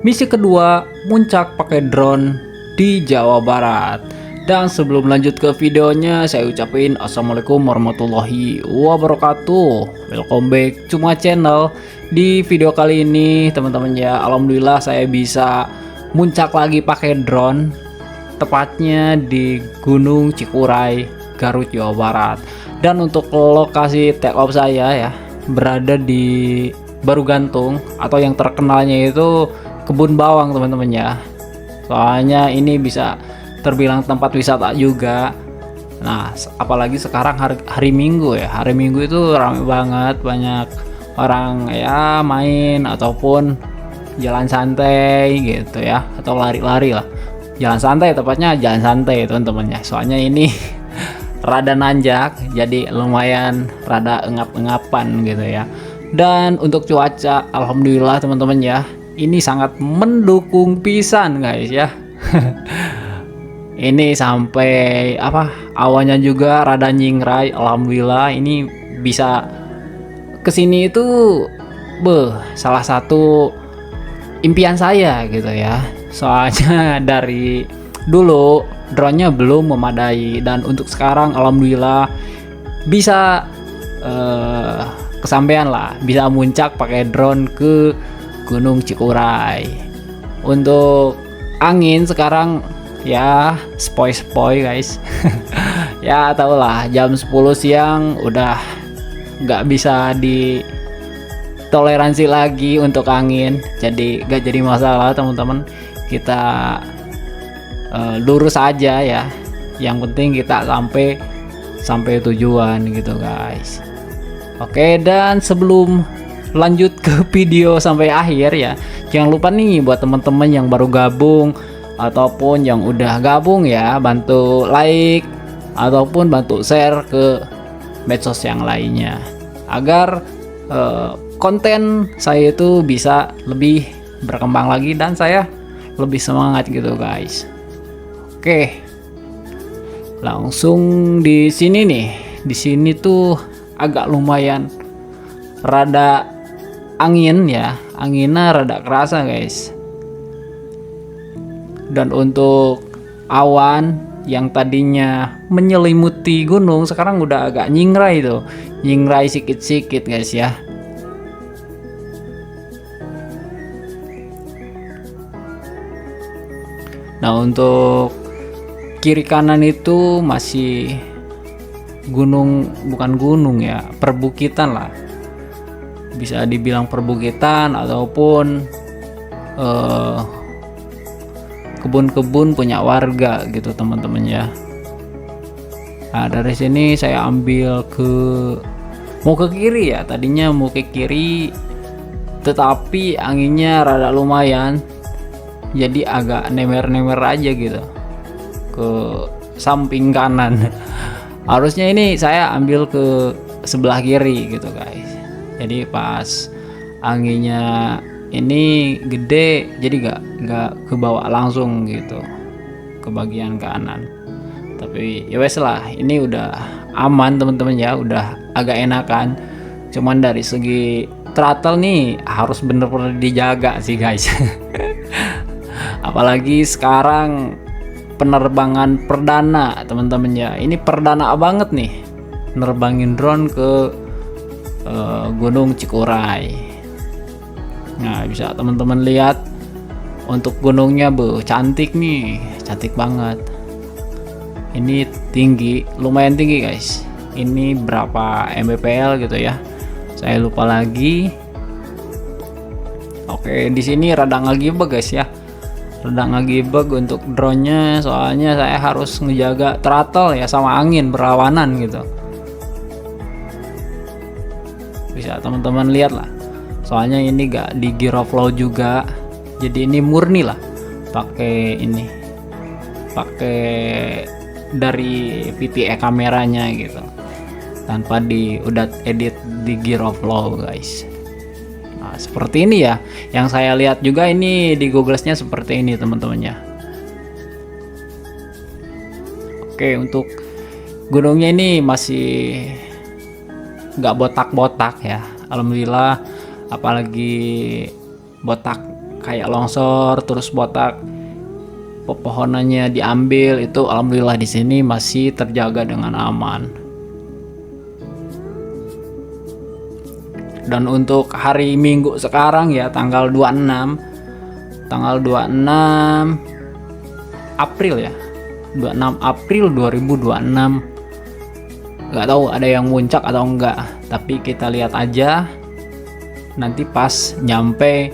misi kedua muncak pakai drone di Jawa Barat. Dan sebelum lanjut ke videonya, saya ucapin assalamualaikum warahmatullahi wabarakatuh. Welcome back to my channel. Di video kali ini teman-teman ya, alhamdulillah saya bisa muncak lagi pakai drone, tepatnya di Gunung Cikuray, Garut, Jawa Barat. Dan untuk lokasi take off saya ya, berada di Baru Gantung, atau yang terkenalnya itu Kebun Bawang teman-teman ya. Soalnya ini bisa terbilang tempat wisata juga. Nah, apalagi sekarang hari Minggu ya. Hari Minggu itu ramai banget, banyak orang ya main ataupun jalan santai gitu ya, atau lari-lari lah. Jalan santai, tepatnya jalan santai teman-teman ya. Soalnya ini rada nanjak, jadi lumayan rada engap-engapan gitu ya. Dan untuk cuaca, alhamdulillah teman-teman ya, ini sangat mendukung pisan guys ya. Ini sampai awannya juga rada nyingrai, alhamdulillah. Ini bisa kesini itu salah satu impian saya gitu ya. Soalnya dari dulu drone-nya belum memadai, dan untuk sekarang alhamdulillah bisa kesampaian lah, bisa muncak pakai drone ke Gunung Cikuray. Untuk angin sekarang ya spoi guys. Ya tau lah, jam 10 siang udah nggak bisa ditoleransi lagi untuk angin, jadi gak jadi masalah teman-teman. Kita lurus aja ya, yang penting kita sampai tujuan gitu guys. Oke, dan sebelum lanjut ke video sampai akhir ya, jangan lupa nih buat teman-teman yang baru gabung ataupun yang udah gabung ya, bantu like ataupun bantu share ke medsos yang lainnya, agar konten saya itu bisa lebih berkembang lagi dan saya lebih semangat gitu guys. Oke, langsung di sini nih. Di sini tuh agak lumayan rada angin ya, anginnya rada kerasa guys. Dan untuk awan yang tadinya menyelimuti gunung sekarang udah agak nyingrai tuh, nyingrai sikit-sikit guys ya. Nah, untuk kiri kanan itu masih gunung, bukan gunung ya, perbukitan lah, bisa dibilang perbukitan ataupun kebun-kebun punya warga gitu teman-teman ya. Nah, dari sini saya ambil mau ke kiri ya, tadinya mau ke kiri tetapi anginnya rada lumayan, jadi agak nemer-nemer aja gitu ke samping kanan. Harusnya ini saya ambil ke sebelah kiri gitu guys, jadi pas anginnya ini gede jadi gak kebawa langsung gitu ke bagian kanan. Tapi ya wes lah, ini udah aman teman-teman ya, udah agak enakan. Cuman dari segi throttle nih harus bener-bener dijaga sih guys. Apalagi sekarang penerbangan perdana teman-teman ya, ini perdana banget nih nerbangin drone ke Gunung Cikuray. Nah, bisa teman-teman lihat untuk gunungnya cantik nih, cantik banget. Ini tinggi, lumayan tinggi guys. Ini berapa mdpl gitu ya, saya lupa lagi. Oke, di sini rada ngagibag guys ya, rada ngagibag untuk drone-nya, soalnya saya harus ngejaga throttle ya sama angin berlawanan gitu. Bisa teman-teman lihat lah, soalnya ini gak di gear of flow juga, jadi ini murni lah pakai dari VTE kameranya gitu, tanpa udah edit di gear of flow guys. Nah, seperti ini ya yang saya lihat juga, ini di Google-nya seperti ini teman-teman ya. Oke, untuk gunungnya ini masih nggak botak-botak ya, alhamdulillah. Apalagi botak kayak longsor terus botak pepohonannya diambil, itu alhamdulillah di sini masih terjaga dengan aman. Dan untuk hari Minggu sekarang ya tanggal 26 April ya, 26 April 2026. Nggak tahu ada yang muncak atau enggak, tapi kita lihat aja nanti pas nyampe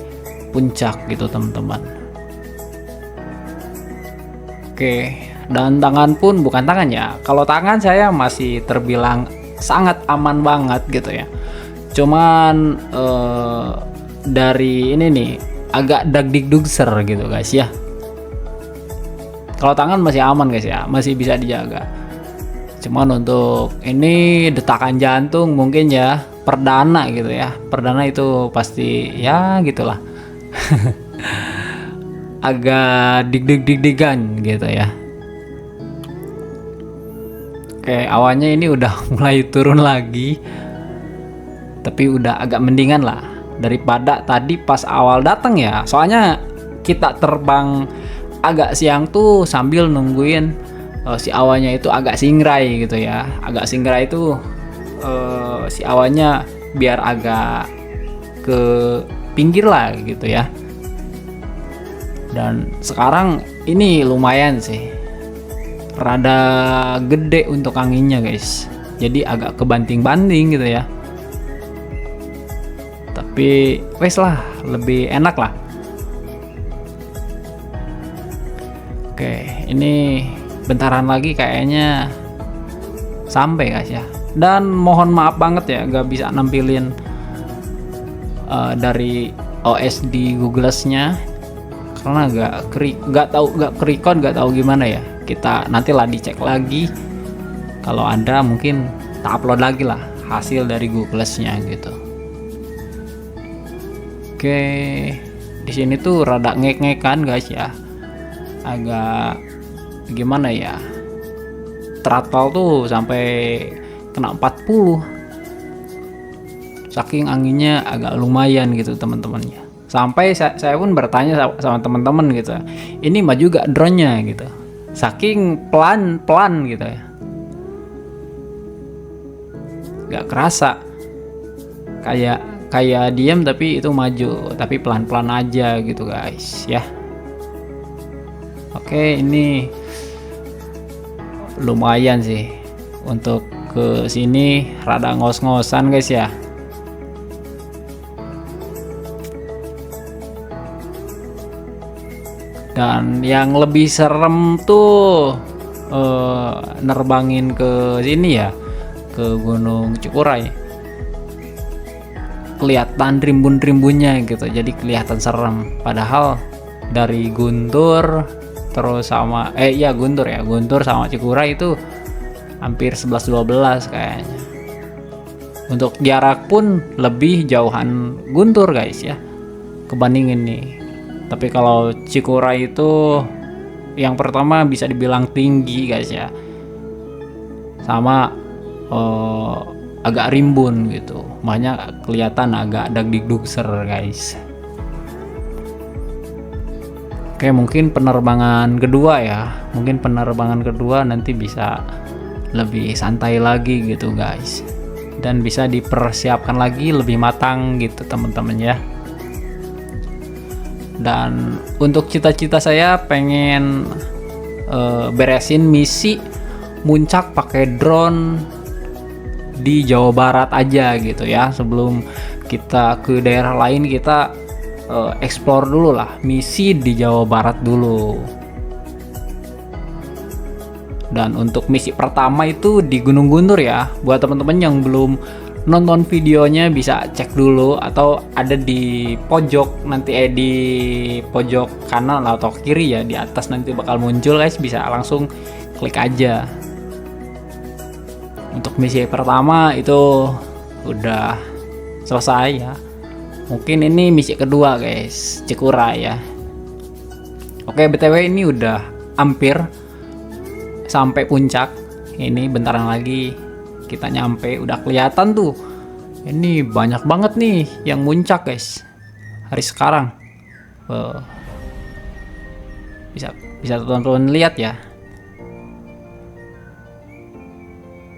puncak gitu teman-teman. Oke, dan tangan pun bukan tangan ya. Kalau tangan saya masih terbilang sangat aman banget gitu ya. Cuman dari ini nih agak dagdikdugser gitu guys ya. Kalau tangan masih aman guys ya, masih bisa dijaga. Cuman untuk ini detakan jantung mungkin ya perdana gitu ya. Perdana itu pasti ya gitulah. Agak dig-dig-dig-digan gitu ya. Oke, awannya ini udah mulai turun lagi. Tapi udah agak mendingan lah daripada tadi pas awal datang ya. Soalnya kita terbang agak siang tuh sambil nungguin si awannya itu agak singrai gitu ya. Agak singrai itu si awannya biar agak ke pinggir lah gitu ya. Dan sekarang ini lumayan sih, rada gede untuk anginnya guys, jadi agak kebanting-banting gitu ya. Tapi wes lah, lebih enak lah. Oke, ini bentaran lagi kayaknya sampai guys ya. Dan mohon maaf banget ya gak bisa nampilin dari OS di Google Glass-nya karena gak tahu gimana ya. Kita nantilah dicek lagi, kalau ada mungkin tak upload lagi lah hasil dari Google Glass-nya gitu. Oke, di sini tuh rada ngek-ngekan guys ya, agak gimana ya, throttle tuh sampai kena 40, saking anginnya agak lumayan gitu teman-teman ya. Sampai saya pun bertanya sama teman-teman gitu, ini maju gak drone-nya gitu, saking pelan gitu ya, gak kerasa, kayak diam tapi itu maju, tapi pelan-pelan aja gitu guys ya. Oke, ini lumayan sih untuk ke sini, rada ngos-ngosan guys ya. Dan yang lebih serem tuh nerbangin ke sini ya, ke Gunung Cikuray. Kelihatan rimbun-rimbunnya gitu, jadi kelihatan serem. Padahal dari Guntur terus sama Guntur sama Cikuray itu hampir 11-12 kayaknya. Untuk jarak pun lebih jauhan Guntur guys ya, kebandingin nih. Tapi kalau Cikuray itu yang pertama bisa dibilang tinggi guys ya, sama agak rimbun gitu, makanya kelihatan agak dagdikdugser guys. Oke, mungkin penerbangan kedua nanti bisa lebih santai lagi gitu guys, dan bisa dipersiapkan lagi lebih matang gitu teman-teman ya. Dan untuk cita-cita saya pengen beresin misi muncak pakai drone di Jawa Barat aja gitu ya. Sebelum kita ke daerah lain, kita explore dulu lah misi di Jawa Barat dulu. Dan untuk misi pertama itu di Gunung Guntur ya. Buat teman-teman yang belum nonton videonya bisa cek dulu, atau ada di pojok nanti di pojok kanan atau kiri ya, di atas nanti bakal muncul guys, bisa langsung klik aja. Untuk misi pertama itu udah selesai ya. Mungkin ini misi kedua guys, Cikuray ya. Oke, BTW ini udah hampir sampai puncak. Ini bentaran lagi kita nyampe, udah kelihatan tuh. Ini banyak banget nih yang muncak guys hari sekarang. Oh, bisa bisa teman-teman lihat ya.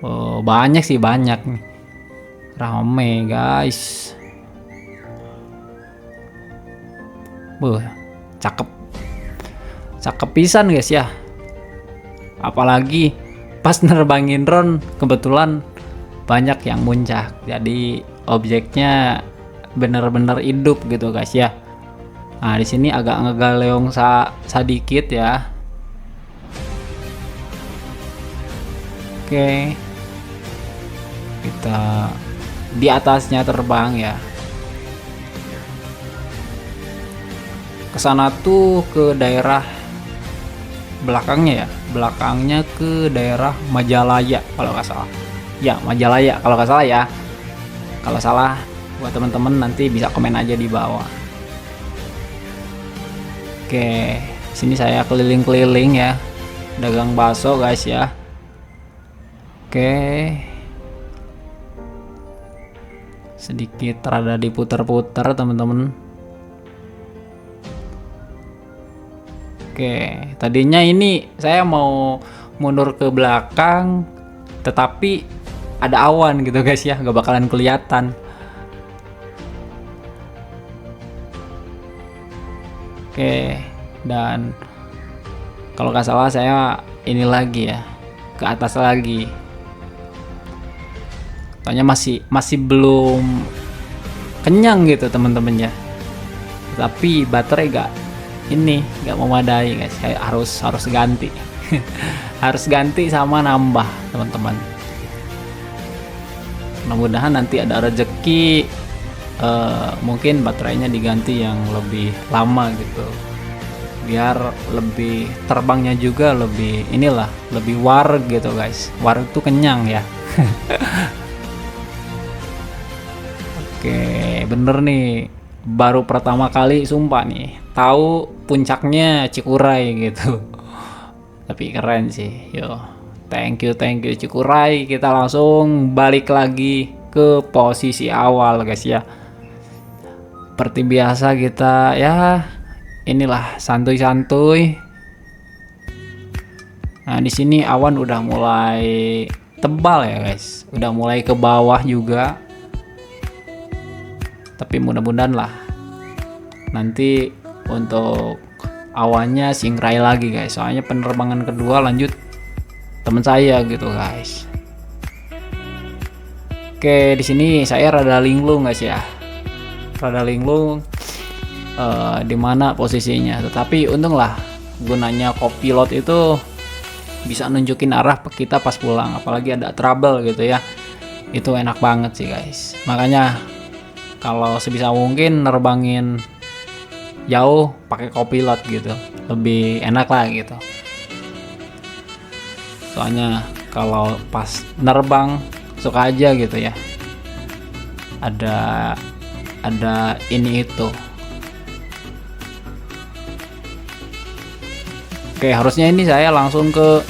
Oh, banyak sih, banyak nih. Rame guys. Cakep. Cakep pisan guys ya. Apalagi pas nerbangin drone kebetulan banyak yang muncak. Jadi objeknya bener-bener hidup gitu guys ya. Nah, di sini agak ngegaleong sedikit ya. Oke. Kita di atasnya terbang ya. Kesana tuh ke daerah belakangnya ya. Belakangnya ke daerah Majalaya kalau nggak salah. Ya, Majalaya kalau nggak salah ya. Kalau salah buat teman-teman nanti bisa komen aja di bawah. Oke, sini saya keliling-keliling ya, dagang bakso guys ya. Oke, sedikit rada diputar-putar teman-teman. Oke, tadinya ini saya mau mundur ke belakang, tetapi ada awan gitu guys ya, gak bakalan kelihatan. Oke, dan kalau nggak salah saya ini lagi ya, ke atas lagi. Soalnya masih belum kenyang gitu teman-teman ya. Tapi baterai nggak memadai guys. Saya harus ganti. Harus ganti sama nambah teman-teman. Mudah-mudahan nanti ada rezeki. Mungkin baterainya diganti yang lebih lama gitu, biar lebih terbangnya juga lebih lebih warg gitu guys. Warg tuh kenyang ya. Oke, bener nih, baru pertama kali sumpah nih tahu puncaknya Cikuray gitu. Tapi keren sih. Yo, thank you Cikuray. Kita langsung balik lagi ke posisi awal guys ya. Seperti biasa kita ya inilah santuy-santuy. Nah, di sini awan udah mulai tebal ya guys. Udah mulai ke bawah juga. Tapi mudah-mudahan lah nanti untuk awannya singrai lagi guys. Soalnya penerbangan kedua lanjut teman saya gitu guys. Oke, di sini saya rada linglung guys ya. Rada linglung di mana posisinya, tetapi untunglah gunanya kopilot itu bisa nunjukin arah kita pas pulang, apalagi ada trouble gitu ya. Itu enak banget sih guys. Makanya kalau sebisa mungkin nerbangin jauh pakai kopilot gitu, lebih enak lah gitu. Soalnya kalau pas nerbang suka aja gitu ya, ada ini itu. Oke, harusnya ini saya langsung ke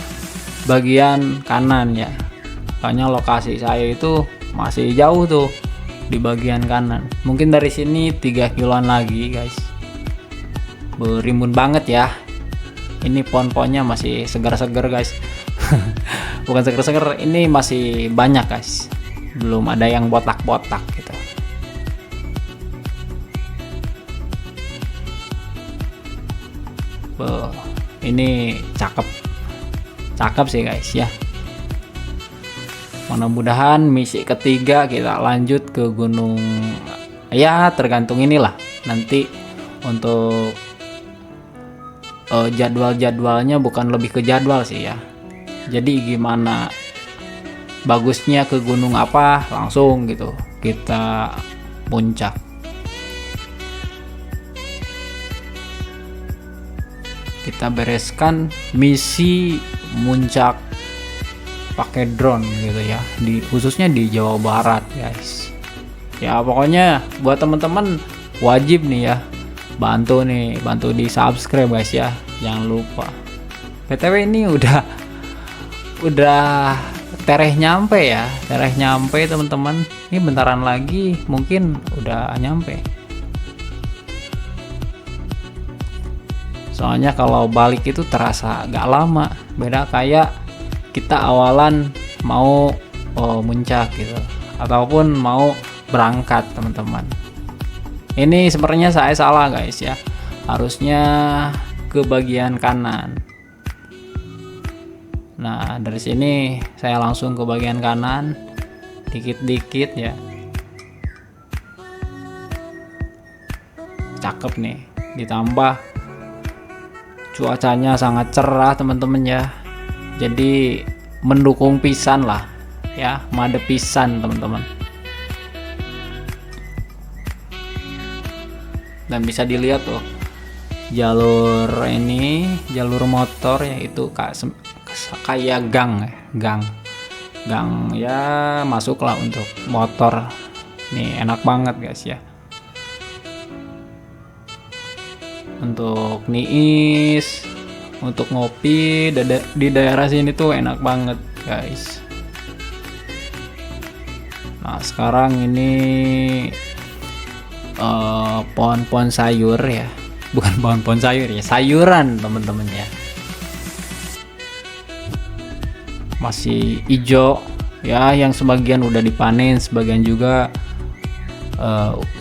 bagian kanan ya. Soalnya lokasi saya itu masih jauh tuh di bagian kanan. Mungkin dari sini 3 kiloan lagi guys. Berimbun banget ya. Ini pohon-pohonnya masih segar-segar guys. Bukan segar-segar, ini masih banyak guys. Belum ada yang botak-botak gitu. Ini cakep sih guys ya. Mudah-mudahan misi ketiga kita lanjut ke gunung ya, tergantung inilah nanti untuk jadwalnya, bukan lebih ke jadwal sih ya. Jadi gimana bagusnya ke gunung apa langsung gitu kita puncak. Kita bereskan misi muncak pakai drone gitu ya, khususnya di Jawa Barat guys. Ya pokoknya buat teman-teman wajib nih ya bantu di subscribe guys ya, jangan lupa. BTW ini udah tereh nyampe teman-teman. Ini bentaran lagi mungkin udah nyampe. Soalnya kalau balik itu terasa agak lama, beda kayak kita awalan mau muncak gitu ataupun mau berangkat teman-teman. Ini sebenarnya saya salah guys ya, harusnya ke bagian kanan. Nah dari sini saya langsung ke bagian kanan dikit-dikit ya. Cakep nih, ditambah cuacanya sangat cerah teman-teman ya, jadi mendukung pisan lah ya, made pisan teman-teman. Dan bisa dilihat tuh jalur ini, jalur motor yaitu kayak gang ya, masuklah untuk motor. Nih enak banget guys ya, untuk niis, untuk ngopi di daerah sini tuh enak banget guys. Nah sekarang ini pohon-pohon sayur ya, bukan pohon-pohon sayur ya, sayuran teman-teman ya, masih hijau ya, yang sebagian udah dipanen, sebagian juga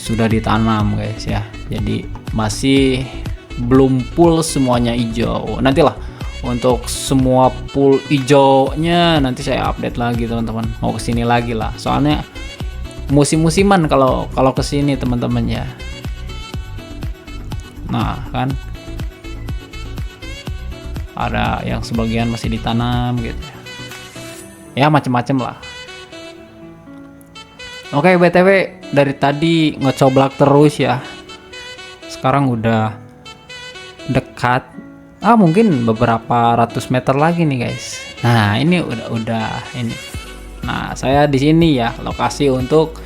sudah ditanam guys ya, jadi masih belum full semuanya hijau. Nantilah untuk semua full hijaunya nanti saya update lagi teman-teman, mau kesini lagi lah, soalnya musim-musiman kalau kesini teman-teman ya. Nah kan ada yang sebagian masih ditanam gitu ya, macem-macem lah. Oke, BTW dari tadi ngecoblak terus ya, sekarang udah dekat, mungkin beberapa ratus meter lagi nih guys. Nah ini udah ini. Nah saya di sini ya, lokasi untuk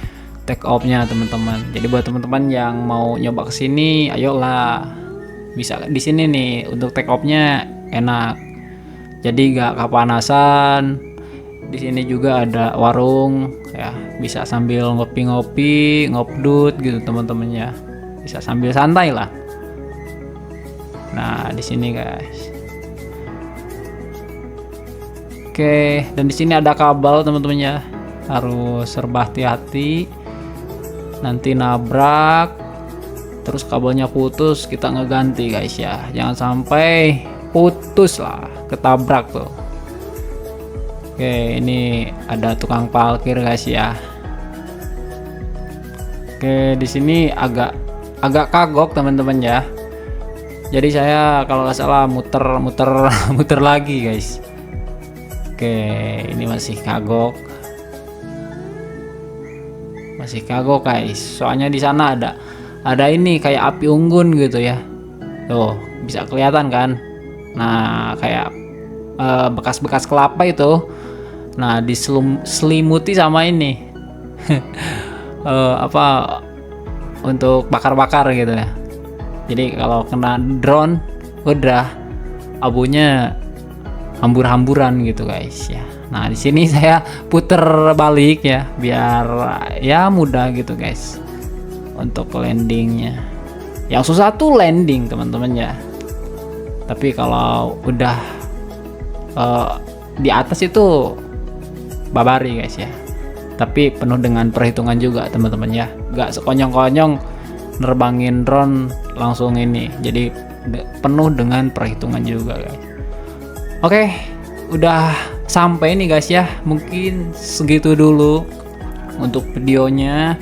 take off-nya teman-teman. Jadi buat teman-teman yang mau nyoba kesini, ayolah, bisa di sini nih untuk take off-nya enak. Jadi gak kepanasan. Di sini juga ada warung ya, bisa sambil ngopi-ngopi, ngopdut gitu teman-teman ya. Bisa sambil santai lah. Nah, di sini guys. Oke, dan di sini ada kabel teman-teman ya. Harus serba hati-hati. Nanti nabrak, terus kabelnya putus, kita ngeganti guys ya. Jangan sampai putus lah, ketabrak tuh. Oke, ini ada tukang parkir guys ya. Oke, di sini agak kagok teman-teman ya. Jadi saya kalau nggak salah muter lagi guys. Oke, ini masih kagok guys. Soalnya di sana ada ini kayak api unggun gitu ya. Tuh bisa kelihatan kan. Nah kayak bekas-bekas kelapa itu. Nah diselimuti sama ini untuk bakar-bakar gitu ya. Jadi kalau kena drone udah abunya hambur-hamburan gitu guys ya. Nah di sini saya puter balik ya, biar ya mudah gitu guys untuk landingnya. Yang susah tuh landing teman-teman ya. Tapi kalau udah di atas itu babari guys ya. Tapi penuh dengan perhitungan juga teman-teman ya. Gak sekonyong-konyong nerbangin drone langsung ini. Jadi penuh dengan perhitungan juga guys. Oke, udah sampai nih guys ya. Mungkin segitu dulu untuk videonya.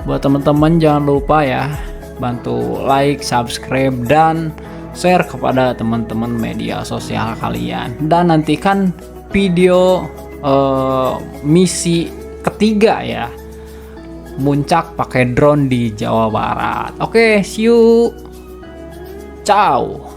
Buat teman-teman jangan lupa ya, bantu like, subscribe, dan share kepada teman-teman media sosial kalian. Dan nantikan video misi ketiga ya, muncak pakai drone di Jawa Barat. Oke, see you, ciao.